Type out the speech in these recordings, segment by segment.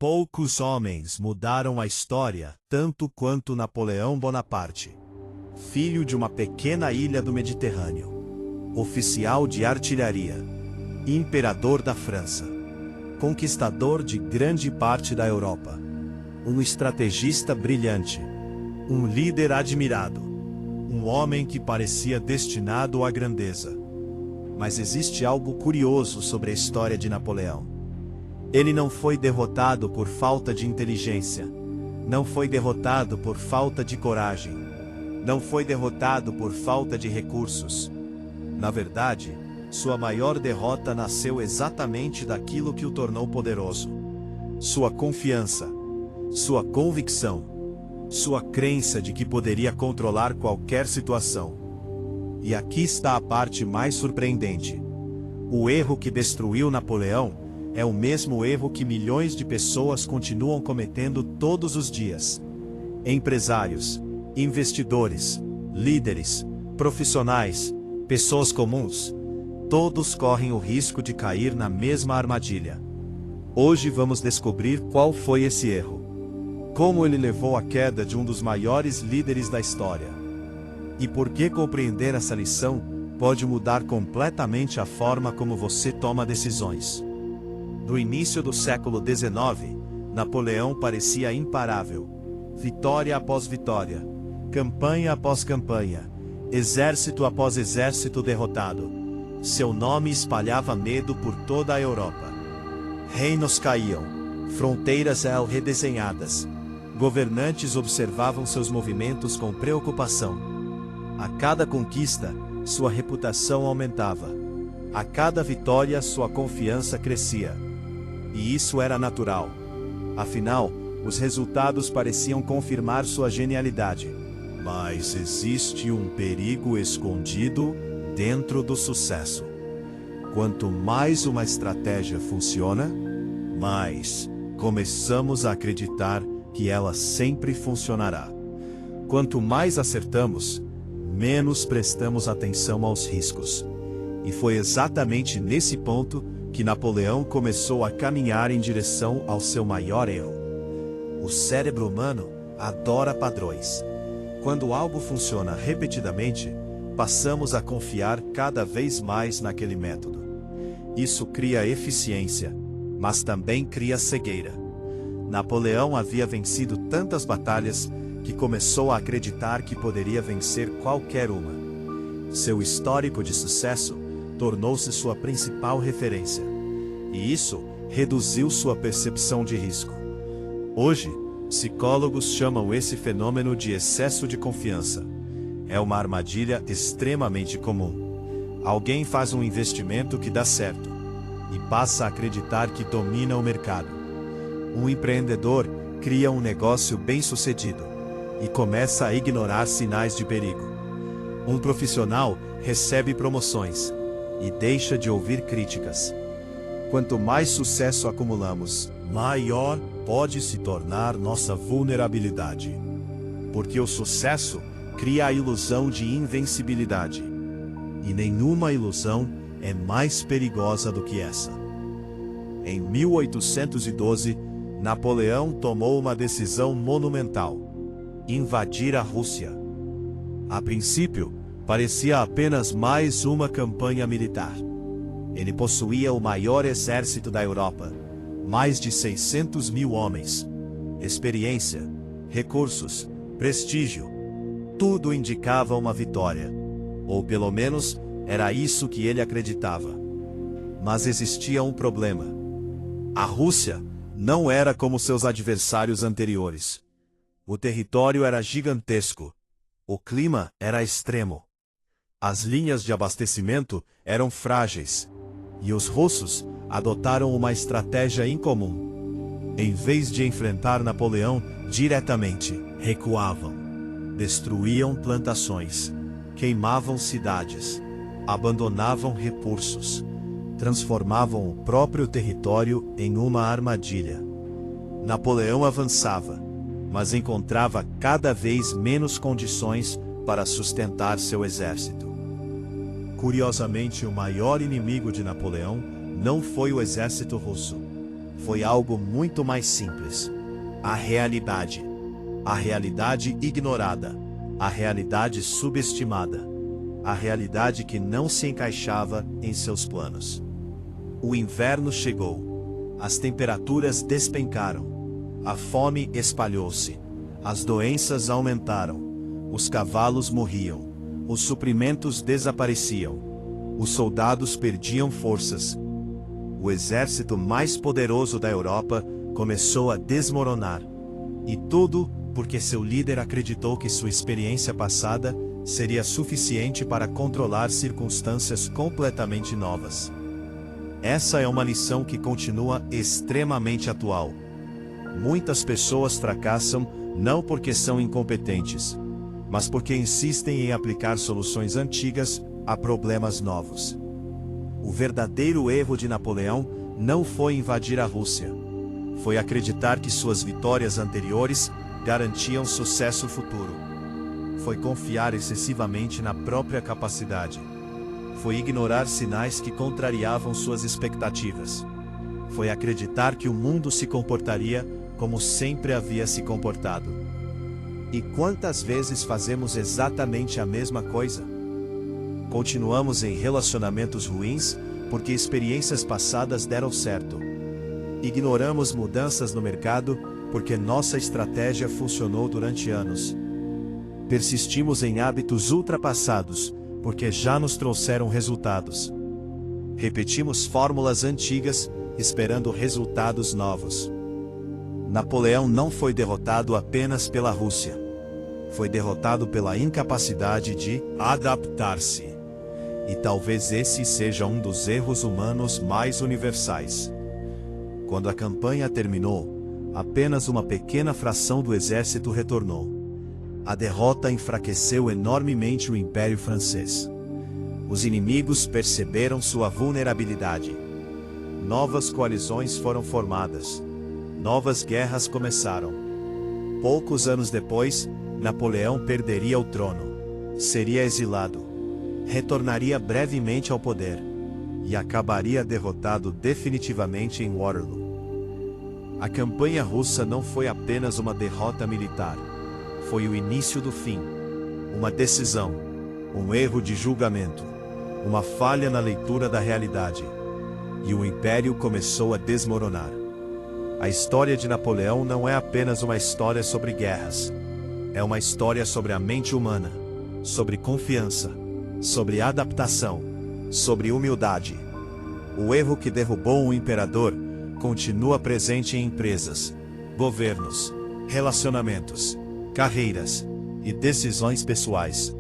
Poucos homens mudaram a história tanto quanto Napoleão Bonaparte. Filho de uma pequena ilha do Mediterrâneo, oficial de artilharia, imperador da França, conquistador de grande parte da Europa, um estrategista brilhante, um líder admirado, um homem que parecia destinado à grandeza. Mas existe algo curioso sobre a história de Napoleão. Ele não foi derrotado por falta de inteligência, não foi derrotado por falta de coragem, não foi derrotado por falta de recursos. Na verdade, sua maior derrota nasceu exatamente daquilo que o tornou poderoso: sua confiança, sua convicção, sua crença de que poderia controlar qualquer situação. E aqui está a parte mais surpreendente. O erro que destruiu Napoleão é o mesmo erro que milhões de pessoas continuam cometendo todos os dias. Empresários, investidores, líderes, profissionais, pessoas comuns, todos correm o risco de cair na mesma armadilha. Hoje vamos descobrir qual foi esse erro, como ele levou à queda de um dos maiores líderes da história, e por que compreender essa lição pode mudar completamente a forma como você toma decisões. No início do século XIX, Napoleão parecia imparável. Vitória após vitória, campanha após campanha, exército após exército derrotado. Seu nome espalhava medo por toda a Europa. Reinos caíam, fronteiras eram redesenhadas, governantes observavam seus movimentos com preocupação. A cada conquista, sua reputação aumentava. A cada vitória, sua confiança crescia. E isso era natural. Afinal, os resultados pareciam confirmar sua genialidade. Mas existe um perigo escondido dentro do sucesso. Quanto mais uma estratégia funciona, mais começamos a acreditar que ela sempre funcionará. Quanto mais acertamos, menos prestamos atenção aos riscos. E foi exatamente nesse ponto que Napoleão começou a caminhar em direção ao seu maior erro. O cérebro humano adora padrões. Quando algo funciona repetidamente, passamos a confiar cada vez mais naquele método. Isso cria eficiência, mas também cria cegueira. Napoleão havia vencido tantas batalhas que começou a acreditar que poderia vencer qualquer uma. Seu histórico de sucesso tornou-se sua principal referência, e isso reduziu sua percepção de risco. Hoje, psicólogos chamam esse fenômeno de excesso de confiança. É uma armadilha extremamente comum. Alguém faz um investimento que dá certo e passa a acreditar que domina o mercado. Um empreendedor cria um negócio bem-sucedido e começa a ignorar sinais de perigo. Um profissional recebe promoções e deixa de ouvir críticas. Quanto mais sucesso acumulamos, maior pode se tornar nossa vulnerabilidade. Porque o sucesso cria a ilusão de invencibilidade. E nenhuma ilusão é mais perigosa do que essa. Em 1812, Napoleão tomou uma decisão monumental: invadir a Rússia. A princípio, parecia apenas mais uma campanha militar. Ele possuía o maior exército da Europa, mais de 600 mil homens. Experiência, recursos, prestígio, tudo indicava uma vitória. Ou pelo menos, era isso que ele acreditava. Mas existia um problema. A Rússia não era como seus adversários anteriores. O território era gigantesco. O clima era extremo. As linhas de abastecimento eram frágeis. E os russos adotaram uma estratégia incomum. Em vez de enfrentar Napoleão diretamente, recuavam. Destruíam plantações, queimavam cidades, abandonavam recursos, transformavam o próprio território em uma armadilha. Napoleão avançava, mas encontrava cada vez menos condições para sustentar seu exército. Curiosamente, o maior inimigo de Napoleão não foi o exército russo. foi algo muito mais simples. A realidade. A realidade ignorada. A realidade subestimada. A realidade que não se encaixava em seus planos. O inverno chegou. As temperaturas despencaram. A fome espalhou-se. As doenças aumentaram. Os cavalos morriam. Os suprimentos desapareciam. Os soldados perdiam forças. O exército mais poderoso da Europa começou a desmoronar. E tudo porque seu líder acreditou que sua experiência passada seria suficiente para controlar circunstâncias completamente novas. Essa é uma lição que continua extremamente atual. Muitas pessoas fracassam não porque são incompetentes, mas porque insistem em aplicar soluções antigas a problemas novos. O verdadeiro erro de Napoleão não foi invadir a Rússia. Foi acreditar que suas vitórias anteriores garantiam sucesso futuro. Foi confiar excessivamente na própria capacidade. Foi ignorar sinais que contrariavam suas expectativas. Foi acreditar que o mundo se comportaria como sempre havia se comportado. E quantas vezes fazemos exatamente a mesma coisa? Continuamos em relacionamentos ruins porque experiências passadas deram certo. Ignoramos mudanças no mercado porque nossa estratégia funcionou durante anos. Persistimos em hábitos ultrapassados porque já nos trouxeram resultados. Repetimos fórmulas antigas esperando resultados novos. Napoleão não foi derrotado apenas pela Rússia. Foi derrotado pela incapacidade de adaptar-se. E talvez esse seja um dos erros humanos mais universais. Quando a campanha terminou, apenas uma pequena fração do exército retornou. A derrota enfraqueceu enormemente o Império Francês. Os inimigos perceberam sua vulnerabilidade. Novas coalizões foram formadas. Novas guerras começaram. Poucos anos depois, Napoleão perderia o trono. Seria exilado. Retornaria brevemente ao poder. E acabaria derrotado definitivamente em Waterloo. A campanha russa não foi apenas uma derrota militar. Foi o início do fim. Uma decisão. Um erro de julgamento. Uma falha na leitura da realidade. E o império começou a desmoronar. A história de Napoleão não é apenas uma história sobre guerras. É uma história sobre a mente humana, sobre confiança, sobre adaptação, sobre humildade. O erro que derrubou um imperador continua presente em empresas, governos, relacionamentos, carreiras e decisões pessoais.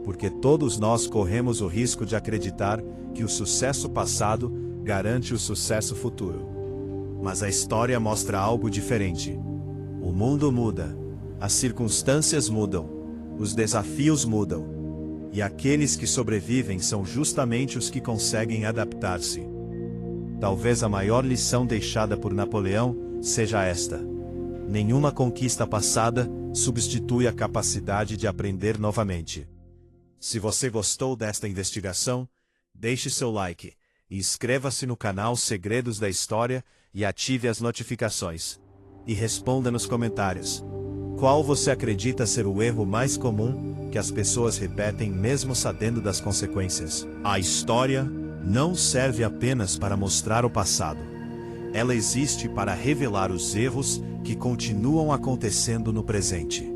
Porque todos nós corremos o risco de acreditar que o sucesso passado garante o sucesso futuro. Mas a história mostra algo diferente. O mundo muda, as circunstâncias mudam, os desafios mudam. E aqueles que sobrevivem são justamente os que conseguem adaptar-se. Talvez a maior lição deixada por Napoleão seja esta: nenhuma conquista passada substitui a capacidade de aprender novamente. Se você gostou desta investigação, deixe seu like e inscreva-se no canal Segredos da História e ative as notificações. E responda nos comentários: qual você acredita ser o erro mais comum que as pessoas repetem mesmo sabendo das consequências? A história não serve apenas para mostrar o passado. Ela existe para revelar os erros que continuam acontecendo no presente.